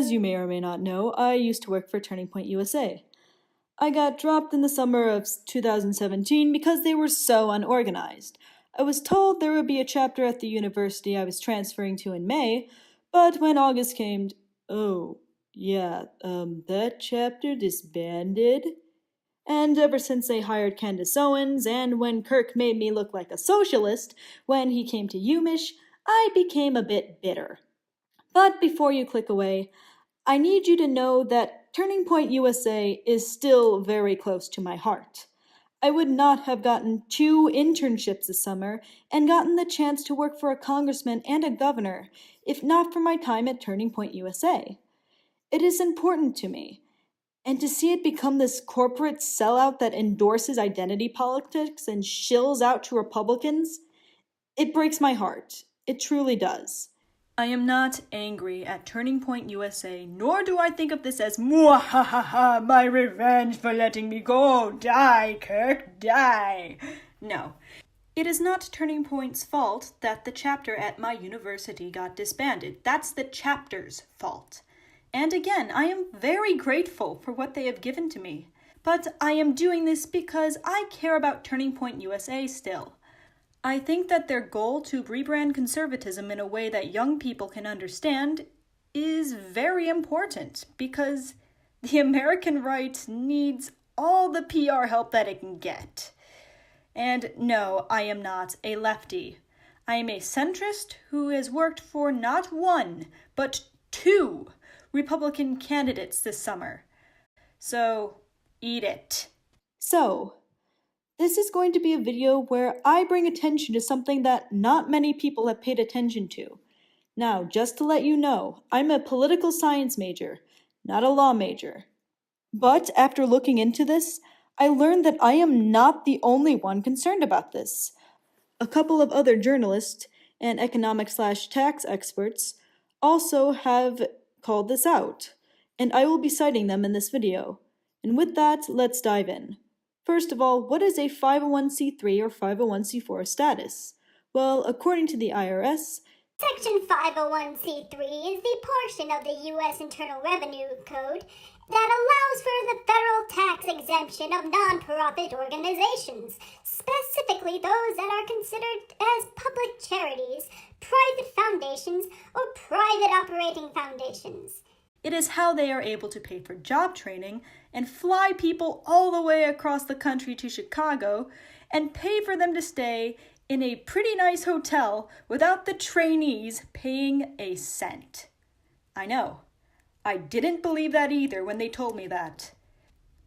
As you may or may not know, I used to work for Turning Point USA. I got dropped in the summer of 2017 because they were so unorganized. I was told there would be a chapter at the university I was transferring to in May, but when August came, oh, yeah, that chapter disbanded? And ever since they hired Candace Owens, and when Kirk made me look like a socialist when he came to UMich, I became a bit bitter. But before you click away, I need you to know that Turning Point USA is still very close to my heart. I would not have gotten 2 internships this summer and gotten the chance to work for a congressman and a governor if not for my time at Turning Point USA. It is important to me. And to see it become this corporate sellout that endorses identity politics and shills out to Republicans, it breaks my heart. It truly does. I am not angry at Turning Point USA, nor do I think of this as "Mwahaha, my revenge for letting me go. Die, Kirk, die." No. It is not Turning Point's fault that the chapter at my university got disbanded. That's the chapter's fault. And again, I am very grateful for what they have given to me. But I am doing this because I care about Turning Point USA still. I think that their goal to rebrand conservatism in a way that young people can understand is very important because the American right needs all the PR help that it can get. And no, I am not a lefty. I am a centrist who has worked for not 1, but 2 Republican candidates this summer. So, eat it. So, this is going to be a video where I bring attention to something that not many people have paid attention to. Now, just to let you know, I'm a political science major, not a law major. But after looking into this, I learned that I am not the only one concerned about this. A couple of other journalists and economic/tax experts also have called this out, and I will be citing them in this video. And with that, let's dive in. First of all, what is a 501c3 or 501c4 status? Well, according to the IRS, Section 501c3 is the portion of the U.S. Internal Revenue Code that allows for the federal tax exemption of nonprofit organizations, specifically those that are considered as public charities, private foundations, or private operating foundations. It is how they are able to pay for job training and fly people all the way across the country to Chicago and pay for them to stay in a pretty nice hotel without the trainees paying a cent. I know. I didn't believe that either when they told me that.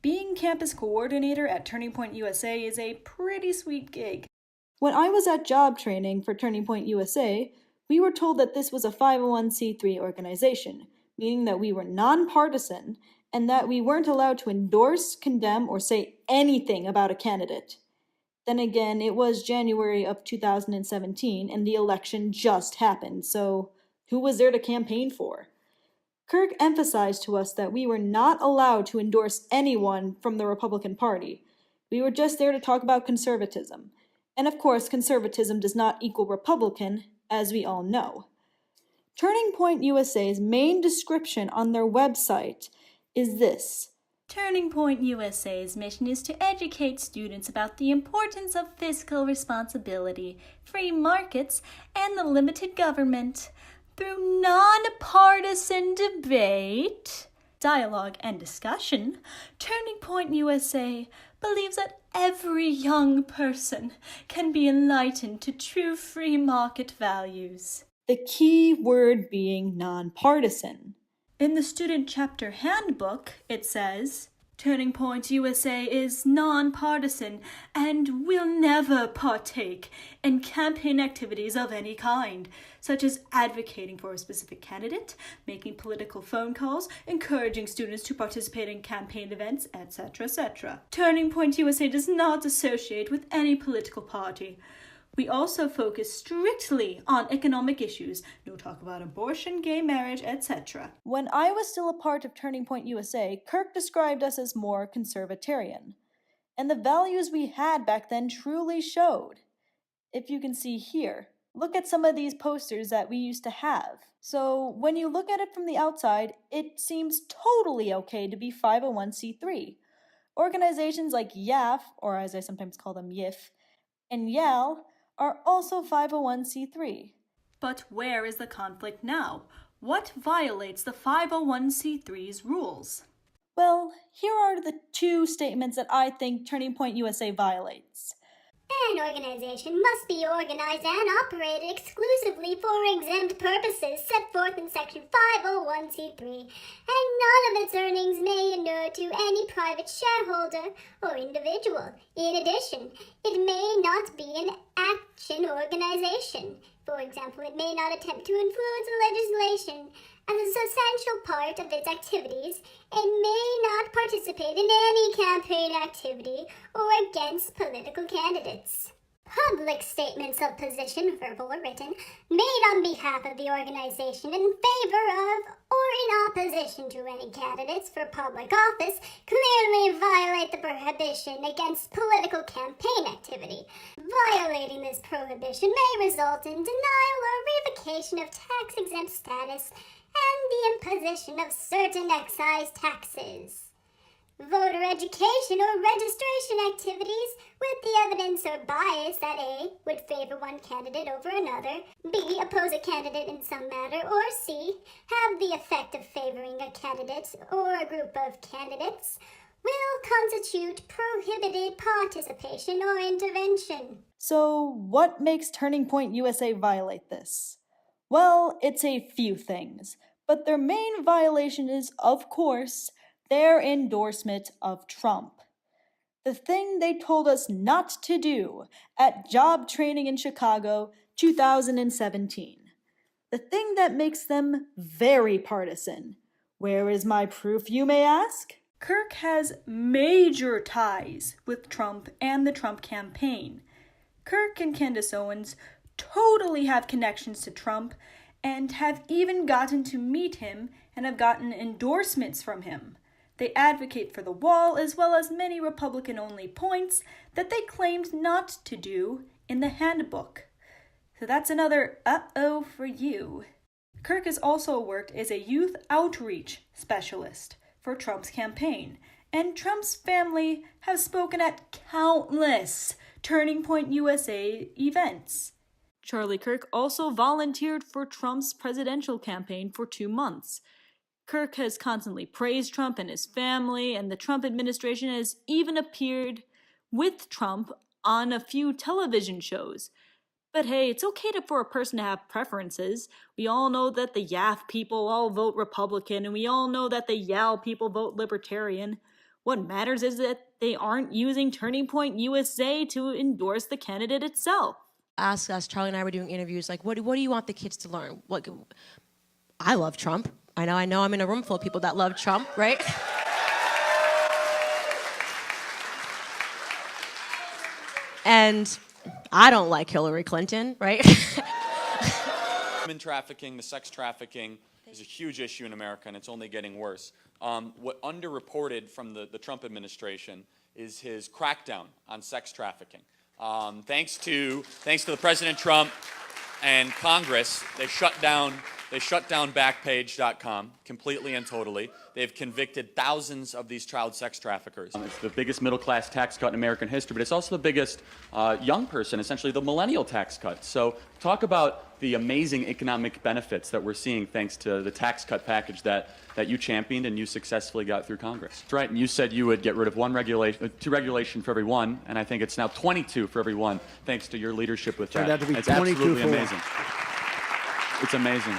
Being campus coordinator at Turning Point USA is a pretty sweet gig. When I was at job training for Turning Point USA, we were told that this was a 501c3 organization, meaning that we were nonpartisan and that we weren't allowed to endorse, condemn, or say anything about a candidate. Then again, it was January of 2017 and the election just happened, so who was there to campaign for? Kirk emphasized to us that we were not allowed to endorse anyone from the Republican Party. We were just there to talk about conservatism. And of course, conservatism does not equal Republican, as we all know. Turning Point USA's main description on their website is this. Turning Point USA's mission is to educate students about the importance of fiscal responsibility, free markets, and the limited government. Through nonpartisan debate, dialogue, and discussion, Turning Point USA believes that every young person can be enlightened to true free market values. The key word being nonpartisan. In the student chapter handbook, it says, Turning Point USA is nonpartisan and will never partake in campaign activities of any kind, such as advocating for a specific candidate, making political phone calls, encouraging students to participate in campaign events, etc., etc. Turning Point USA does not associate with any political party. We also focus strictly on economic issues, no talk about abortion, gay marriage, etc. When I was still a part of Turning Point USA, Kirk described us as more conservatarian. And the values we had back then truly showed. If you can see here, Look at some of these posters that we used to have. So when you look at it from the outside, it seems totally okay to be 501c3. Organizations like YAF, or as I sometimes call them YIF, and YAL are also 501c3. But where is the conflict now? What violates the 501c3's rules? Well, here are the two statements that I think Turning Point USA violates. An organization must be organized and operated exclusively for exempt purposes set forth in Section 501c3, and none of its earnings may inure to any private shareholder or individual. In addition, it may not be an action organization. For example, it may not attempt to influence legislation as a substantial part of its activities, and may not participate in any campaign activity or against political candidates. Public statements of position, verbal or written, made on behalf of the organization in favor of or in opposition to any candidates for public office clearly violate the prohibition against political campaign activity. Violating this prohibition may result in denial or revocation of tax-exempt status and the imposition of certain excise taxes. Voter education or registration activities with the evidence or bias that A. would favor one candidate over another, B. oppose a candidate in some matter, or C. have the effect of favoring a candidate or a group of candidates, will constitute prohibited participation or intervention. So, what makes Turning Point USA violate this? Well, it's a few things, but their main violation is, of course, their endorsement of Trump. The thing they told us not to do at job training in Chicago 2017. The thing that makes them very partisan. Where is my proof, you may ask? Kirk has major ties with Trump and the Trump campaign. Kirk and Candace Owens totally have connections to Trump and have even gotten to meet him and have gotten endorsements from him. They advocate for the wall as well as many Republican-only points that they claimed not to do in the handbook. So that's another uh-oh for you. Kirk has also worked as a youth outreach specialist for Trump's campaign, and Trump's family have spoken at countless Turning Point USA events. Charlie Kirk also volunteered for Trump's presidential campaign for 2 months. Kirk has constantly praised Trump and his family, and the Trump administration has even appeared with Trump on a few television shows. But hey, it's okay for a person to have preferences. We all know that the YAF people all vote Republican, and we all know that the YAL people vote Libertarian. What matters is that they aren't using Turning Point USA to endorse the candidate itself. Ask us, Charlie and I were doing interviews, like, what do you want the kids to learn? I love Trump. I know I'm in a room full of people that love Trump, right? And I don't like Hillary Clinton, right? Human trafficking, the sex trafficking is a huge issue in America, and it's only getting worse. What underreported from the Trump administration is his crackdown on sex trafficking. Thanks to the President Trump and Congress, they shut down Backpage.com completely and totally. They've convicted thousands of these child sex traffickers. It's the biggest middle-class tax cut in American history, but it's also the biggest young person, essentially the millennial tax cut. So talk about the amazing economic benefits that we're seeing thanks to the tax cut package that you championed and you successfully got through Congress. That's right, and you said you would get rid of two regulation for every one, and I think it's now 22 for every one, thanks to your leadership with that. Turned out to be it's 22 absolutely for amazing. It's amazing.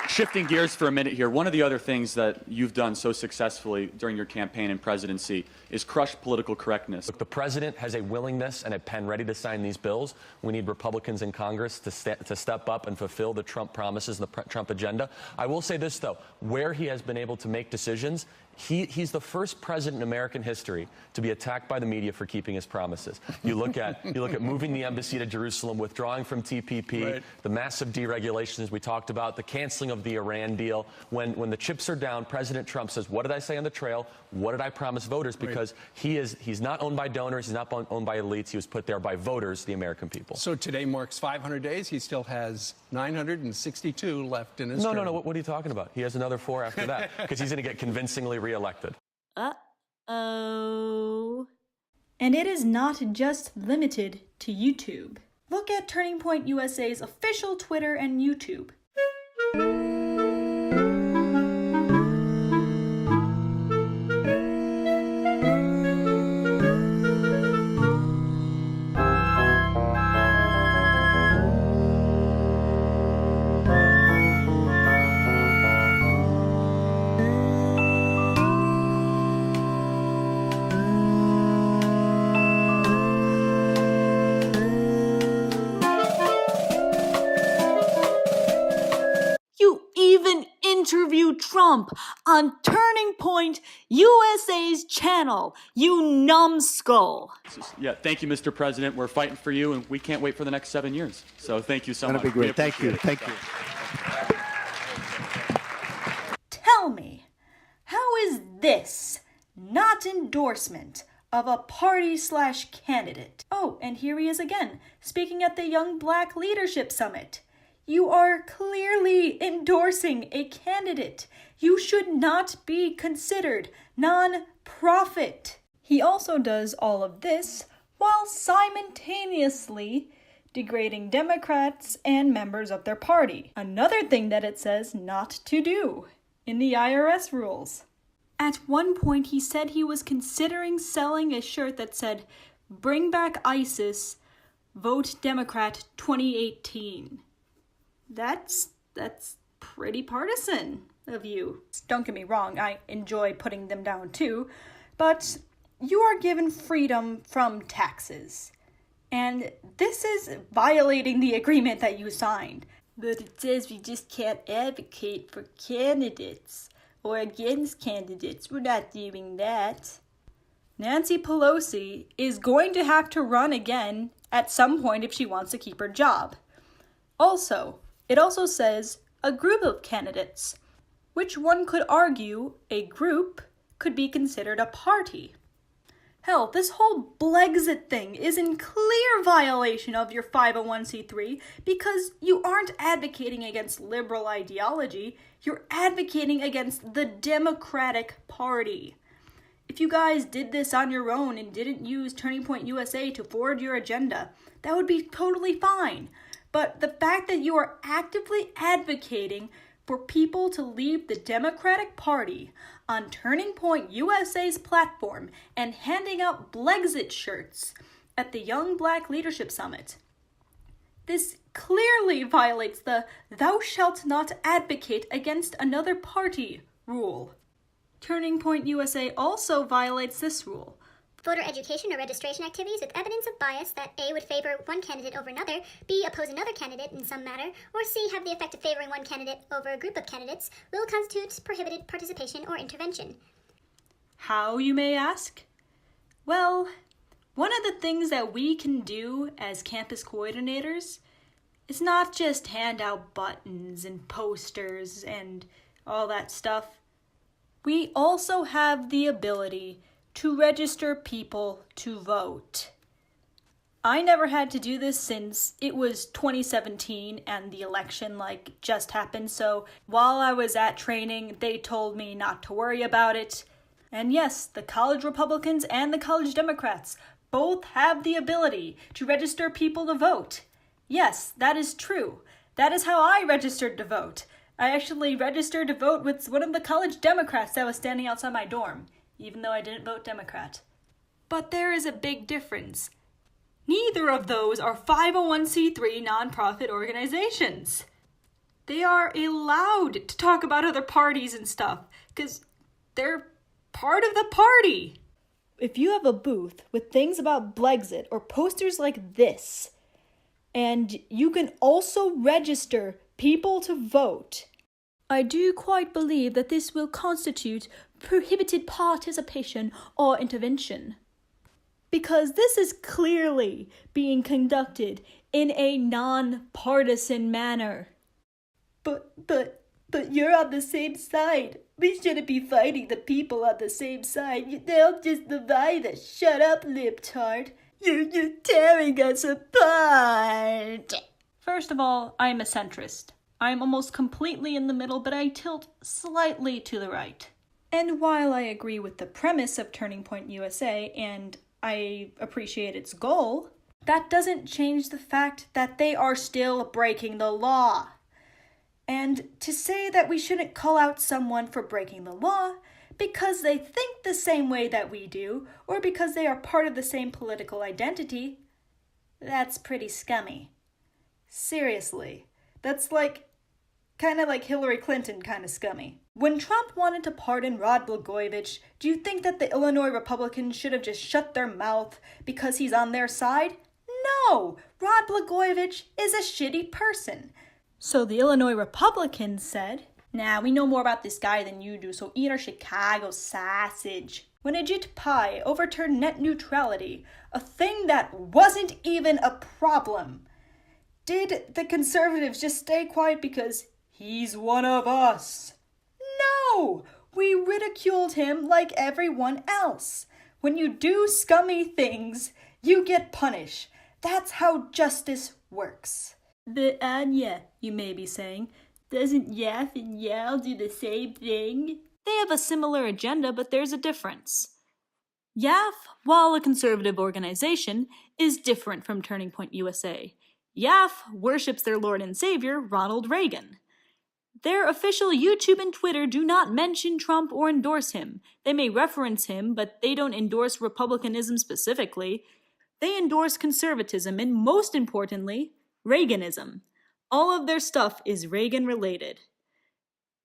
Shifting gears for a minute here, one of the other things that you've done so successfully during your campaign and presidency is crush political correctness. Look, the president has a willingness and a pen ready to sign these bills. We need Republicans in Congress to step up and fulfill the Trump promises and the Trump agenda. I will say this, though. Where he has been able to make decisions, He's the first president in American history to be attacked by the media for keeping his promises. You look at moving the embassy to Jerusalem, withdrawing from TPP, right, the massive deregulations we talked about, the canceling of the Iran deal. When the chips are down, President Trump says, "What did I say on the trail? What did I promise voters?" Because he's not owned by donors, he's not owned by elites. He was put there by voters, the American people. So today marks 500 days. He still has 962 left in his term. No. What are you talking about? He has another 4 after that because he's going to get convincingly reelected. Uh-oh. And it is not just limited to YouTube. Look at Turning Point USA's official Twitter and YouTube. Interview Trump on Turning Point USA's channel, you numbskull. Yeah, thank you, Mr. President. We're fighting for you, and we can't wait for the next 7 years. So thank you so much. That'll be great. Thank you. Thank you. Tell me, how is this not endorsement of a party/candidate? Oh, and here he is again, speaking at the Young Black Leadership Summit. You are clearly endorsing a candidate. You should not be considered non-profit. He also does all of this while simultaneously degrading Democrats and members of their party. Another thing that it says not to do in the IRS rules. At one point, he said he was considering selling a shirt that said, "Bring back ISIS, vote Democrat 2018. That's pretty partisan of you. Don't get me wrong, I enjoy putting them down too, but you are given freedom from taxes. And this is violating the agreement that you signed. But it says we just can't advocate for candidates or against candidates. We're not doing that. Nancy Pelosi is going to have to run again at some point if she wants to keep her job. It also says a group of candidates, which one could argue a group could be considered a party. Hell, this whole Blexit thing is in clear violation of your 501c3 because you aren't advocating against liberal ideology, you're advocating against the Democratic Party. If you guys did this on your own and didn't use Turning Point USA to forward your agenda, that would be totally fine. But the fact that you are actively advocating for people to leave the Democratic Party on Turning Point USA's platform and handing out Blexit shirts at the Young Black Leadership Summit, this clearly violates the "thou shalt not advocate against another party" rule. Turning Point USA also violates this rule. Voter education or registration activities with evidence of bias that A. would favor one candidate over another, B. oppose another candidate in some matter, or C. have the effect of favoring one candidate over a group of candidates will constitute prohibited participation or intervention. How, you may ask? Well, one of the things that we can do as campus coordinators is not just hand out buttons and posters and all that stuff. We also have the ability to register people to vote. I never had to do this since it was 2017 and the election just happened, so while I was at training, they told me not to worry about it. And yes, the college Republicans and the college Democrats both have the ability to register people to vote. Yes, that is true. That is how I registered to vote. I actually registered to vote with one of the college Democrats that was standing outside my dorm, even though I didn't vote Democrat. But there is a big difference. Neither of those are 501c3 nonprofit organizations. They are allowed to talk about other parties and stuff, because they're part of the party. If you have a booth with things about Blexit or posters like this, and you can also register people to vote, I do quite believe that this will constitute prohibited participation or intervention. Because this is clearly being conducted in a non-partisan manner. But you're on the same side. We shouldn't be fighting the people on the same side. They'll just divide us. Shut up, libtard. You're tearing us apart. First of all, I'm a centrist. I'm almost completely in the middle, but I tilt slightly to the right. And while I agree with the premise of Turning Point USA, and I appreciate its goal, that doesn't change the fact that they are still breaking the law. And to say that we shouldn't call out someone for breaking the law because they think the same way that we do, or because they are part of the same political identity, that's pretty scummy. Seriously, that's kind of like Hillary Clinton kind of scummy. When Trump wanted to pardon Rod Blagojevich, do you think that the Illinois Republicans should have just shut their mouth because he's on their side? No! Rod Blagojevich is a shitty person. So the Illinois Republicans said, "Nah, we know more about this guy than you do, so eat our Chicago sausage." When Ajit Pai overturned net neutrality, a thing that wasn't even a problem, did the conservatives just stay quiet because he's one of us? No! We ridiculed him like everyone else. When you do scummy things, you get punished. That's how justice works. But Anya, you may be saying, doesn't Yaf and Yal do the same thing? They have a similar agenda, but there's a difference. YAF, while a conservative organization, is different from Turning Point USA. YAF worships their Lord and Savior, Ronald Reagan. Their official YouTube and Twitter do not mention Trump or endorse him. They may reference him, but they don't endorse republicanism specifically. They endorse conservatism and, most importantly, Reaganism. All of their stuff is Reagan-related.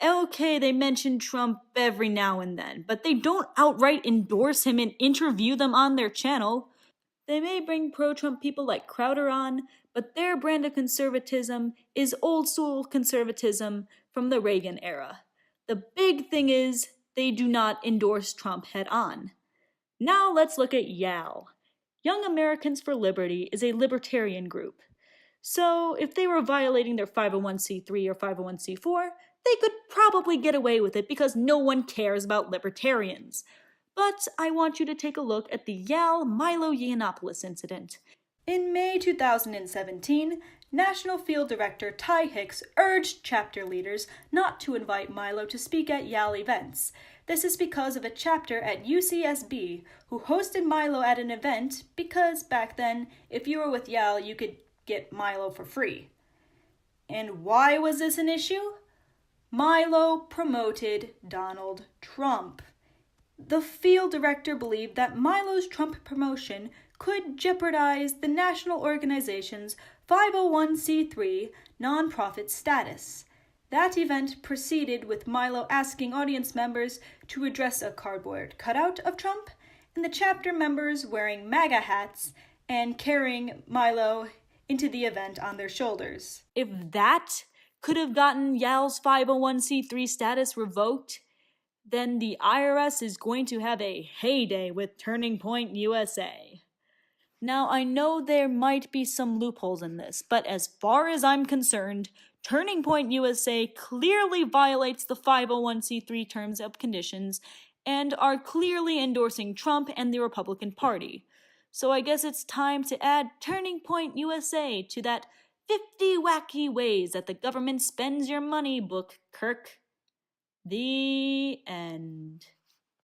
Okay, they mention Trump every now and then, but they don't outright endorse him and interview them on their channel. They may bring pro-Trump people like Crowder on, but their brand of conservatism is old-school conservatism from the Reagan era. The big thing is, they do not endorse Trump head-on. Now let's look at YAL. Young Americans for Liberty is a libertarian group. So if they were violating their 501c3 or 501c4, they could probably get away with it because no one cares about libertarians. But I want you to take a look at the YAL Milo Yiannopoulos incident. In May 2017, National Field Director Ty Hicks urged chapter leaders not to invite Milo to speak at YAL events. This is because of a chapter at UCSB who hosted Milo at an event because back then, if you were with YAL, you could get Milo for free. And why was this an issue? Milo promoted Donald Trump. The field director believed that Milo's Trump promotion could jeopardize the national organization's 501c3 nonprofit status. That event proceeded with Milo asking audience members to address a cardboard cutout of Trump, and the chapter members wearing MAGA hats and carrying Milo into the event on their shoulders. If that could have gotten YAL's 501c3 status revoked, then the IRS is going to have a heyday with Turning Point USA. Now, I know there might be some loopholes in this, but as far as I'm concerned, Turning Point USA clearly violates the 501c3 terms and conditions and are clearly endorsing Trump and the Republican Party. So I guess it's time to add Turning Point USA to that 50 wacky ways that the government spends your money book, Kirk. The end.